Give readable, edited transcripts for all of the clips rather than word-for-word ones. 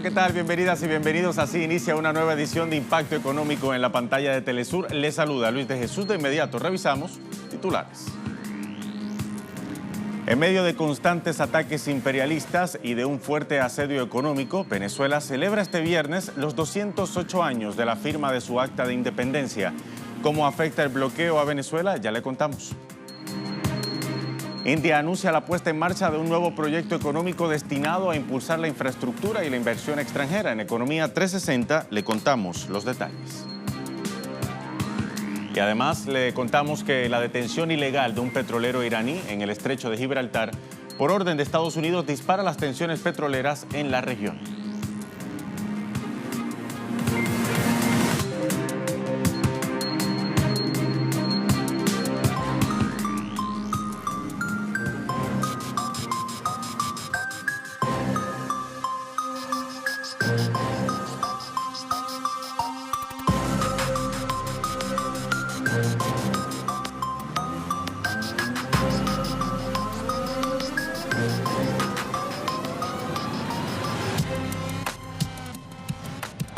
¿qué tal? Bienvenidas y bienvenidos. Así inicia una nueva edición de Impacto Económico en la pantalla de Telesur. Les saluda Luis de Jesús. De inmediato revisamos titulares. En medio de constantes ataques imperialistas y de un fuerte asedio económico, Venezuela celebra este viernes los 208 años de la firma de su acta de independencia. ¿Cómo afecta el bloqueo a Venezuela? Ya le contamos. India anuncia la puesta en marcha de un nuevo proyecto económico destinado a impulsar la infraestructura y la inversión extranjera. En Economía 360 le contamos los detalles. Y además le contamos que la detención ilegal de un petrolero iraní en el estrecho de Gibraltar por orden de Estados Unidos dispara las tensiones petroleras en la región.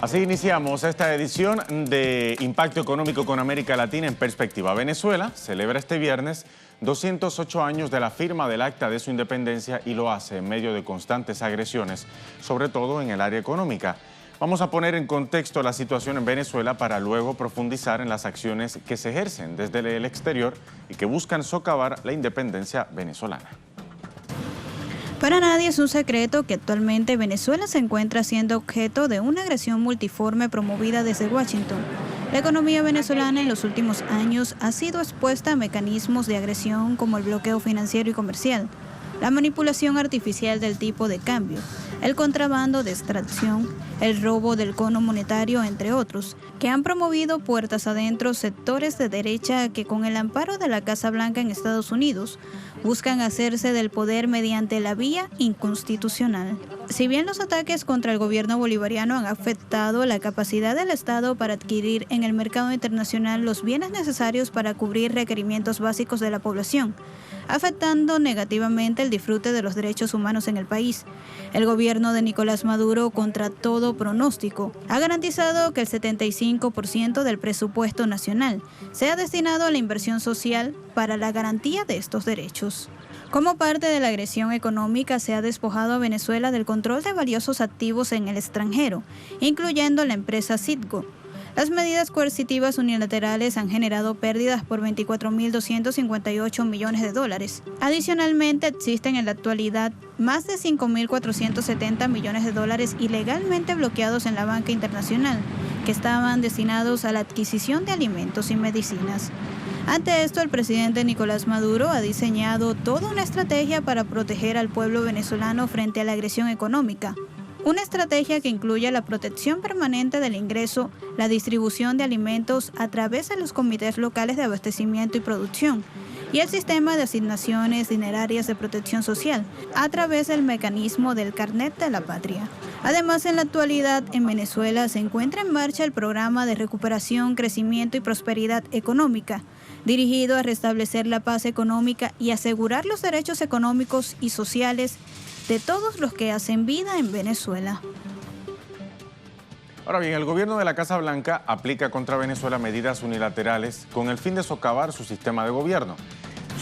Así iniciamos esta edición de Impacto Económico con América Latina en perspectiva. Venezuela celebra este viernes 208 años de la firma del acta de su independencia y lo hace en medio de constantes agresiones, sobre todo en el área económica. Vamos a poner en contexto la situación en Venezuela para luego profundizar en las acciones que se ejercen desde el exterior y que buscan socavar la independencia venezolana. Para nadie es un secreto que actualmente Venezuela se encuentra siendo objeto de una agresión multiforme promovida desde Washington. La economía venezolana en los últimos años ha sido expuesta a mecanismos de agresión como el bloqueo financiero y comercial, la manipulación artificial del tipo de cambio, el contrabando de extracción, el robo del cono monetario, entre otros, que han promovido puertas adentro sectores de derecha que con el amparo de la Casa Blanca en Estados Unidos buscan hacerse del poder mediante la vía inconstitucional. Si bien los ataques contra el gobierno bolivariano han afectado la capacidad del Estado para adquirir en el mercado internacional los bienes necesarios para cubrir requerimientos básicos de la población, afectando negativamente el disfrute de los derechos humanos en el país, el gobierno de Nicolás Maduro, contra todo pronóstico, ha garantizado que el 75% del presupuesto nacional sea destinado a la inversión social para la garantía de estos derechos. Como parte de la agresión económica, se ha despojado a Venezuela del control de valiosos activos en el extranjero, incluyendo la empresa Citgo. Las medidas coercitivas unilaterales han generado pérdidas por 24.258 millones de dólares. Adicionalmente, existen en la actualidad más de 5.470 millones de dólares ilegalmente bloqueados en la banca internacional, que estaban destinados a la adquisición de alimentos y medicinas. Ante esto, el presidente Nicolás Maduro ha diseñado toda una estrategia para proteger al pueblo venezolano frente a la agresión económica. Una estrategia que incluye la protección permanente del ingreso, la distribución de alimentos a través de los comités locales de abastecimiento y producción, y el sistema de asignaciones dinerarias de protección social, a través del mecanismo del Carnet de la Patria. Además, en la actualidad, en Venezuela se encuentra en marcha el programa de recuperación, crecimiento y prosperidad económica, dirigido a restablecer la paz económica y asegurar los derechos económicos y sociales de todos los que hacen vida en Venezuela. Ahora bien, el gobierno de la Casa Blanca aplica contra Venezuela medidas unilaterales con el fin de socavar su sistema de gobierno.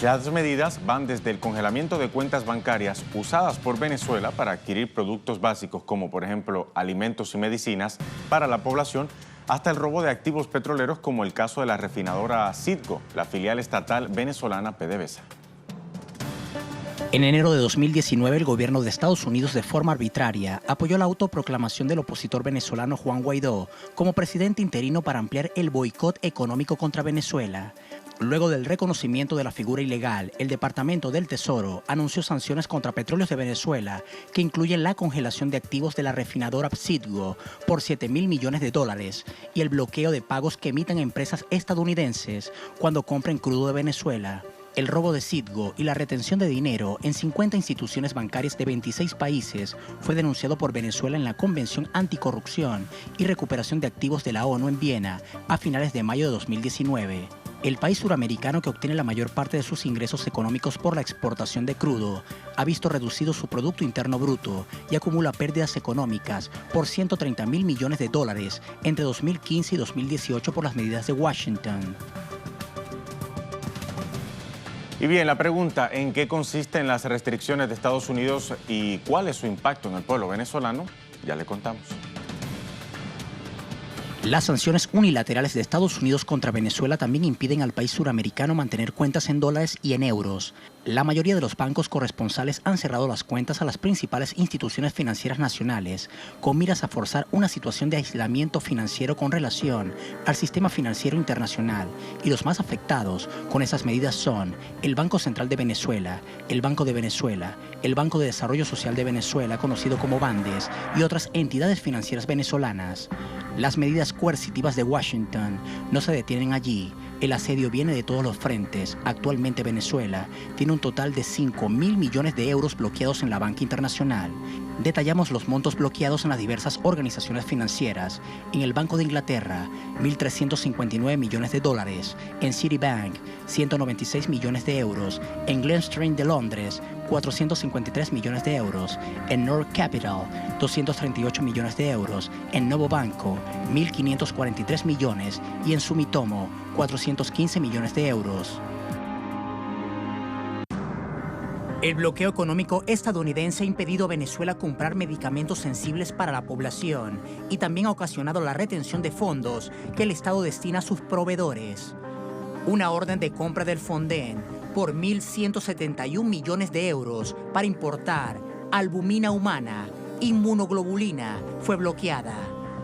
Las medidas van desde el congelamiento de cuentas bancarias usadas por Venezuela para adquirir productos básicos como por ejemplo alimentos y medicinas para la población, hasta el robo de activos petroleros como el caso de la refinadora Citgo, la filial estatal venezolana PDVSA. En enero de 2019, el gobierno de Estados Unidos de forma arbitraria apoyó la autoproclamación del opositor venezolano Juan Guaidó como presidente interino para ampliar el boicot económico contra Venezuela. Luego del reconocimiento de la figura ilegal, el Departamento del Tesoro anunció sanciones contra Petróleos de Venezuela que incluyen la congelación de activos de la refinadora Citgo por $7.000 millones y el bloqueo de pagos que emitan empresas estadounidenses cuando compren crudo de Venezuela. El robo de Citgo y la retención de dinero en 50 instituciones bancarias de 26 países fue denunciado por Venezuela en la Convención Anticorrupción y Recuperación de Activos de la ONU en Viena a finales de mayo de 2019. El país suramericano, que obtiene la mayor parte de sus ingresos económicos por la exportación de crudo, ha visto reducido su Producto Interno Bruto y acumula pérdidas económicas por 130.000 millones de dólares entre 2015 y 2018 por las medidas de Washington. Y bien, la pregunta, ¿en qué consisten las restricciones de Estados Unidos y cuál es su impacto en el pueblo venezolano? Ya le contamos. Las sanciones unilaterales de Estados Unidos contra Venezuela también impiden al país suramericano mantener cuentas en dólares y en euros. La mayoría de los bancos corresponsales han cerrado las cuentas a las principales instituciones financieras nacionales, con miras a forzar una situación de aislamiento financiero con relación al sistema financiero internacional. Y los más afectados con esas medidas son el Banco Central de Venezuela, el Banco de Venezuela, el Banco de Desarrollo Social de Venezuela, conocido como Bandes, y otras entidades financieras venezolanas. Las medidas coercitivas de Washington no se detienen allí. El asedio viene de todos los frentes. Actualmente Venezuela tiene un total de 5.000 millones de euros bloqueados en la banca internacional. Detallamos los montos bloqueados en las diversas organizaciones financieras. En el Banco de Inglaterra, 1.359 millones de dólares. En Citibank, 196 millones de euros. En Glenstreet de Londres, 453 millones de euros. En North Capital, 238 millones de euros. En Novo Banco, 1.543 millones. Y en Sumitomo, 415 millones de euros. El bloqueo económico estadounidense ha impedido a Venezuela comprar medicamentos sensibles para la población y también ha ocasionado la retención de fondos que el Estado destina a sus proveedores. Una orden de compra del Fonden por 1.171 millones de euros para importar albumina humana, inmunoglobulina, fue bloqueada.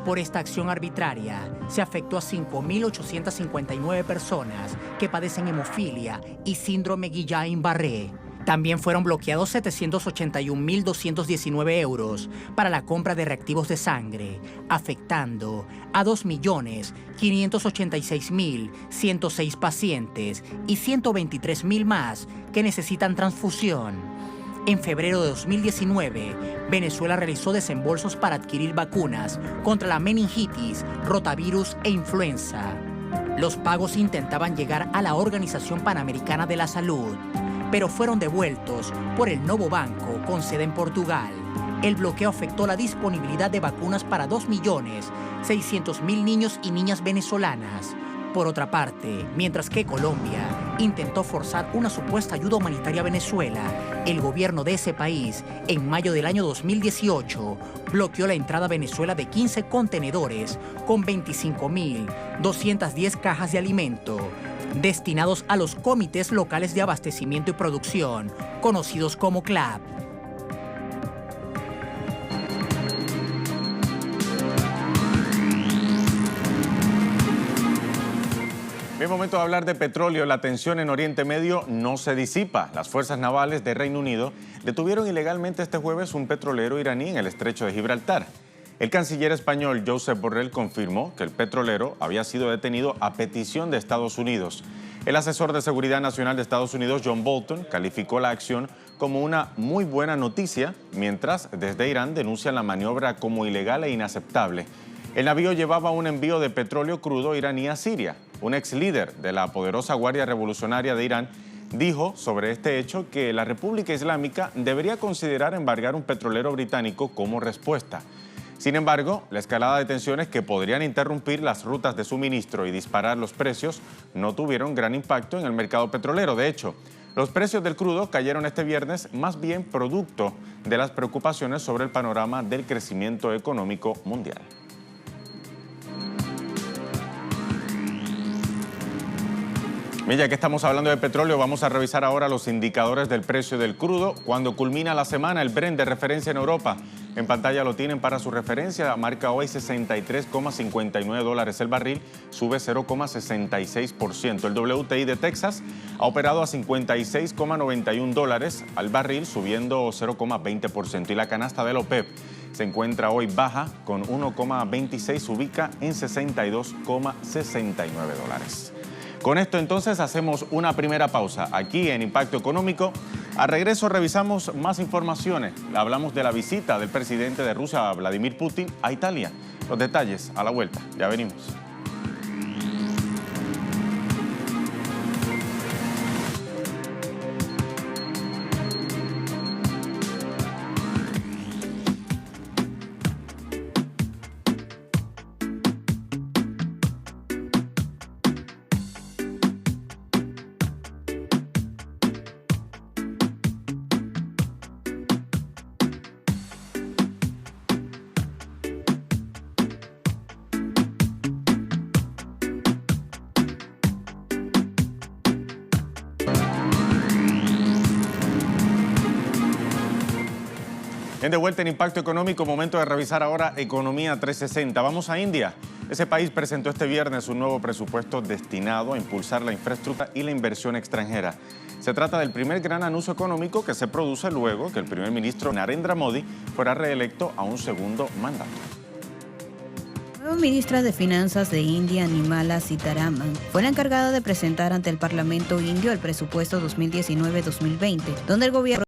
Por esta acción arbitraria, se afectó a 5.859 personas que padecen hemofilia y síndrome Guillain-Barré. También fueron bloqueados 781.219 euros para la compra de reactivos de sangre, afectando a 2.586.106 pacientes y 123.000 más que necesitan transfusión. En febrero de 2019, Venezuela realizó desembolsos para adquirir vacunas contra la meningitis, rotavirus e influenza. Los pagos intentaban llegar a la Organización Panamericana de la Salud, pero fueron devueltos por el Novo Banco, con sede en Portugal. El bloqueo afectó la disponibilidad de vacunas para 2.600.000 niños y niñas venezolanas. Por otra parte, mientras que Colombia intentó forzar una supuesta ayuda humanitaria a Venezuela, el gobierno de ese país, en mayo del año 2018, bloqueó la entrada a Venezuela de 15 contenedores con 25.210 cajas de alimento destinados a los comités locales de abastecimiento y producción, conocidos como CLAP. Bien, momento de hablar de petróleo. La tensión en Oriente Medio no se disipa. Las fuerzas navales de Reino Unido detuvieron ilegalmente este jueves un petrolero iraní en el estrecho de Gibraltar. El canciller español Josep Borrell confirmó que el petrolero había sido detenido a petición de Estados Unidos. El asesor de Seguridad Nacional de Estados Unidos, John Bolton, calificó la acción como una muy buena noticia, mientras desde Irán denuncian la maniobra como ilegal e inaceptable. El navío llevaba un envío de petróleo crudo iraní a Siria. Un ex líder de la poderosa Guardia Revolucionaria de Irán dijo sobre este hecho que la República Islámica debería considerar embargar un petrolero británico como respuesta. Sin embargo, la escalada de tensiones que podrían interrumpir las rutas de suministro y disparar los precios no tuvieron gran impacto en el mercado petrolero. De hecho, los precios del crudo cayeron este viernes más bien producto de las preocupaciones sobre el panorama del crecimiento económico mundial. Ya que estamos hablando de petróleo, vamos a revisar ahora los indicadores del precio del crudo. Cuando culmina la semana, el Brent de referencia en Europa, en pantalla lo tienen para su referencia, marca hoy $63,59 el barril, sube 0,66%. El WTI de Texas ha operado a $56,91 al barril, subiendo 0,20%. Y la canasta de la OPEP se encuentra hoy baja, con 1,26, se ubica en $62,69. Con esto entonces hacemos una primera pausa aquí en Impacto Económico. Al regreso revisamos más informaciones. Hablamos de la visita del presidente de Rusia, Vladimir Putin, a Italia. Los detalles a la vuelta. Ya venimos. Bien, de vuelta en Impacto Económico, momento de revisar ahora Economía 360. Vamos a India. Ese país presentó este viernes un nuevo presupuesto destinado a impulsar la infraestructura y la inversión extranjera. Se trata del primer gran anuncio económico que se produce luego que el primer ministro Narendra Modi fuera reelecto a un segundo mandato. La nueva ministra de Finanzas de India, Nirmala Sitharaman, fue la encargada de presentar ante el Parlamento indio el presupuesto 2019-2020, donde el gobierno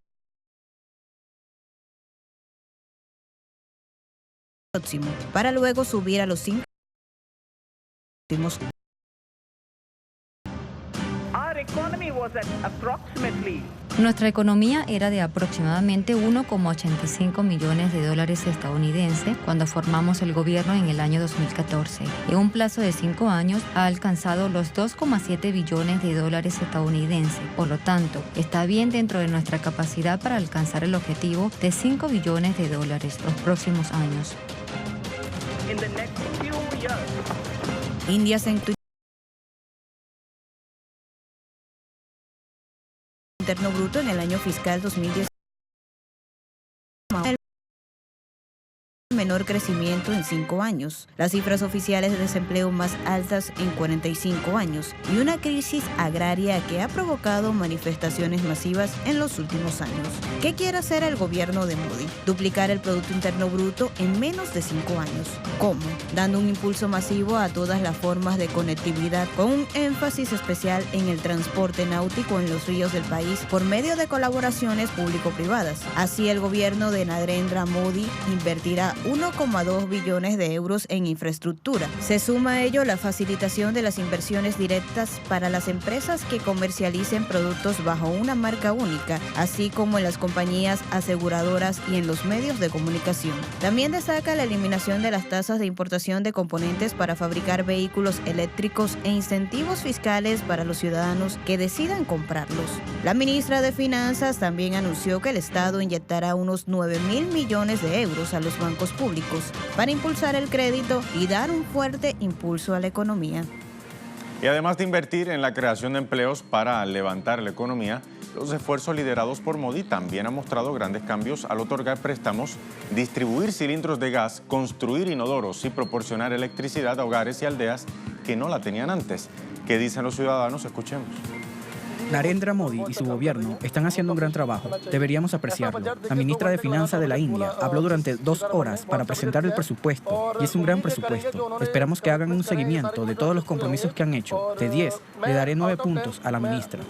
próximo, para luego subir a los 5 últimos. Nuestra economía era de aproximadamente 1,85 millones de dólares estadounidenses cuando formamos el gobierno en el año 2014. En un plazo de 5 años ha alcanzado los 2,7 billones de dólares estadounidenses. Por lo tanto, está bien dentro de nuestra capacidad para alcanzar el objetivo de 5 billones de dólares los próximos años. India se incluyó interno bruto en el año fiscal 2010, el menor crecimiento en 5 años, las cifras oficiales de desempleo más altas en 45 años y una crisis agraria que ha provocado manifestaciones masivas en los últimos años. ¿Qué quiere hacer el gobierno de Modi? Duplicar el Producto Interno Bruto en menos de 5 años. ¿Cómo? Dando un impulso masivo a todas las formas de conectividad, con un énfasis especial en el transporte náutico en los ríos del país por medio de colaboraciones público-privadas. Así, el gobierno de Narendra Modi invertirá 1,2 billones de euros en infraestructura. Se suma a ello la facilitación de las inversiones directas para las empresas que comercialicen productos bajo una marca única, así como en las compañías aseguradoras y en los medios de comunicación. También destaca la eliminación de las tasas de importación de componentes para fabricar vehículos eléctricos e incentivos fiscales para los ciudadanos que decidan comprarlos. La ministra de Finanzas también anunció que el Estado inyectará unos 9.000 millones de euros a los bancos públicos para impulsar el crédito y dar un fuerte impulso a la economía. Y además de invertir en la creación de empleos para levantar la economía, los esfuerzos liderados por Modi también han mostrado grandes cambios al otorgar préstamos, distribuir cilindros de gas, construir inodoros y proporcionar electricidad a hogares y aldeas que no la tenían antes. ¿Qué dicen los ciudadanos? Escuchemos. Narendra Modi y su gobierno están haciendo un gran trabajo. Deberíamos apreciarlo. La ministra de Finanzas de la India habló durante 2 horas para presentar el presupuesto y es un gran presupuesto. Esperamos que hagan un seguimiento de todos los compromisos que han hecho. De 10, le daré 9 puntos a la ministra.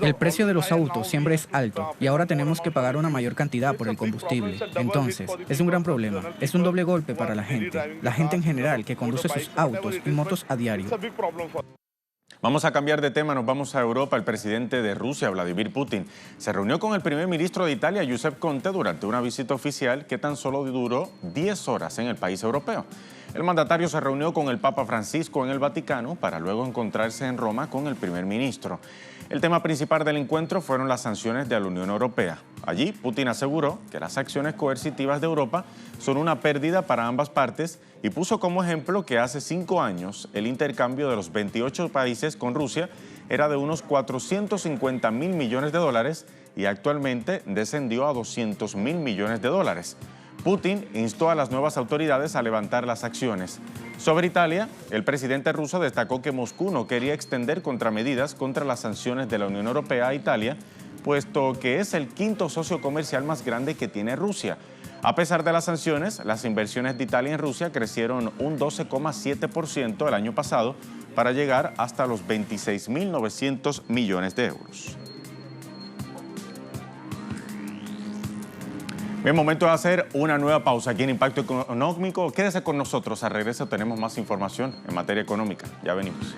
El precio de los autos siempre es alto y ahora tenemos que pagar una mayor cantidad por el combustible. Entonces, es un gran problema. Es un doble golpe para la gente en general que conduce sus autos y motos a diario. Vamos a cambiar de tema, nos vamos a Europa. El presidente de Rusia, Vladimir Putin, se reunió con el primer ministro de Italia, Giuseppe Conte, durante una visita oficial que tan solo duró 10 horas en el país europeo. El mandatario se reunió con el Papa Francisco en el Vaticano para luego encontrarse en Roma con el primer ministro. El tema principal del encuentro fueron las sanciones de la Unión Europea. Allí, Putin aseguró que las acciones coercitivas de Europa son una pérdida para ambas partes y puso como ejemplo que hace 5 años el intercambio de los 28 países con Rusia era de unos 450.000 millones de dólares y actualmente descendió a 200.000 millones de dólares. Putin instó a las nuevas autoridades a levantar las acciones. Sobre Italia, el presidente ruso destacó que Moscú no quería extender contramedidas contra las sanciones de la Unión Europea a Italia, puesto que es el 5º socio comercial más grande que tiene Rusia. A pesar de las sanciones, las inversiones de Italia en Rusia crecieron un 12,7% el año pasado para llegar hasta los 26.900 millones de euros. Bien, momento de hacer una nueva pausa aquí en Impacto Económico. Quédese con nosotros, al regreso tenemos más información en materia económica. Ya venimos.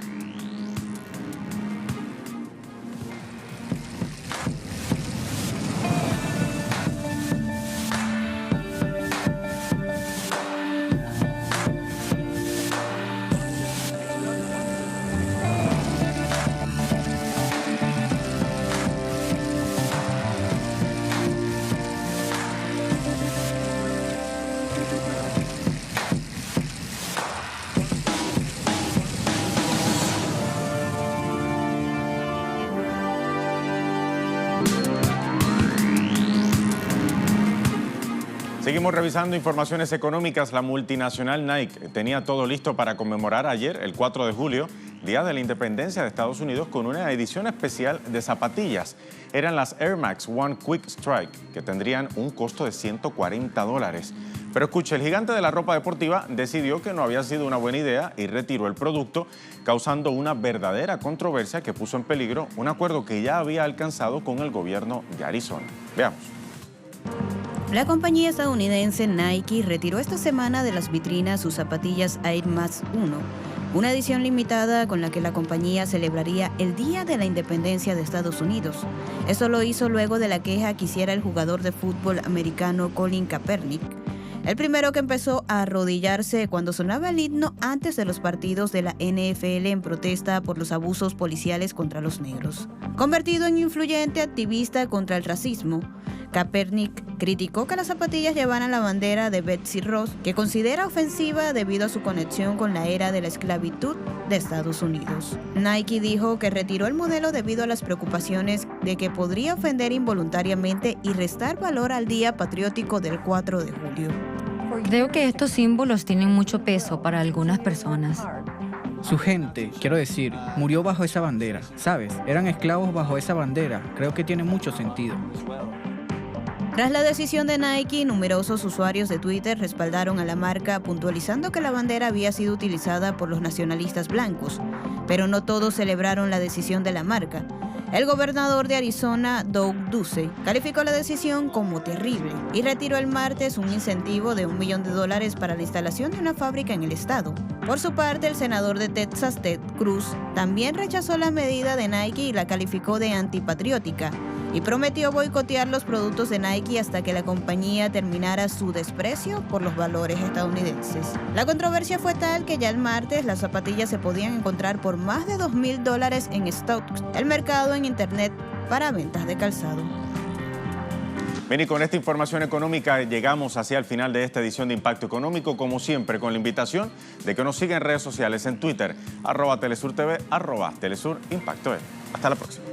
Seguimos revisando informaciones económicas. La multinacional Nike tenía todo listo para conmemorar ayer, el 4 de julio, Día de la Independencia de Estados Unidos, con una edición especial de zapatillas. Eran las Air Max One Quick Strike, que tendrían un costo de $140. Pero escuche, el gigante de la ropa deportiva decidió que no había sido una buena idea y retiró el producto, causando una verdadera controversia que puso en peligro un acuerdo que ya había alcanzado con el gobierno de Arizona. Veamos. La compañía estadounidense Nike retiró esta semana de las vitrinas sus zapatillas Air Max 1, una edición limitada con la que la compañía celebraría el Día de la Independencia de Estados Unidos. Esto lo hizo luego de la queja que hiciera el jugador de fútbol americano Colin Kaepernick, el primero que empezó a arrodillarse cuando sonaba el himno antes de los partidos de la NFL en protesta por los abusos policiales contra los negros. Convertido en influyente activista contra el racismo, Kaepernick criticó que las zapatillas llevaran la bandera de Betsy Ross, que considera ofensiva debido a su conexión con la era de la esclavitud de Estados Unidos. Nike dijo que retiró el modelo debido a las preocupaciones de que podría ofender involuntariamente y restar valor al Día Patriótico del 4 de julio. Creo que estos símbolos tienen mucho peso para algunas personas. Su gente, quiero decir, murió bajo esa bandera, ¿sabes? Eran esclavos bajo esa bandera. Creo que tiene mucho sentido. Tras la decisión de Nike, numerosos usuarios de Twitter respaldaron a la marca, puntualizando que la bandera había sido utilizada por los nacionalistas blancos, pero no todos celebraron la decisión de la marca. El gobernador de Arizona, Doug Ducey, calificó la decisión como terrible y retiró el martes un incentivo de $1 millón para la instalación de una fábrica en el estado. Por su parte, el senador de Texas, Ted Cruz, también rechazó la medida de Nike y la calificó de antipatriótica y prometió boicotear los productos de Nike hasta que la compañía terminara su desprecio por los valores estadounidenses. La controversia fue tal que ya el martes las zapatillas se podían encontrar por más de $2,000 en StockX, el mercado en internet para ventas de calzado. Bien, y con esta información económica llegamos hacia el final de esta edición de Impacto Económico, como siempre, con la invitación de que nos sigan en redes sociales, en Twitter, @TelesurTV, @TelesurImpacto. Hasta la próxima.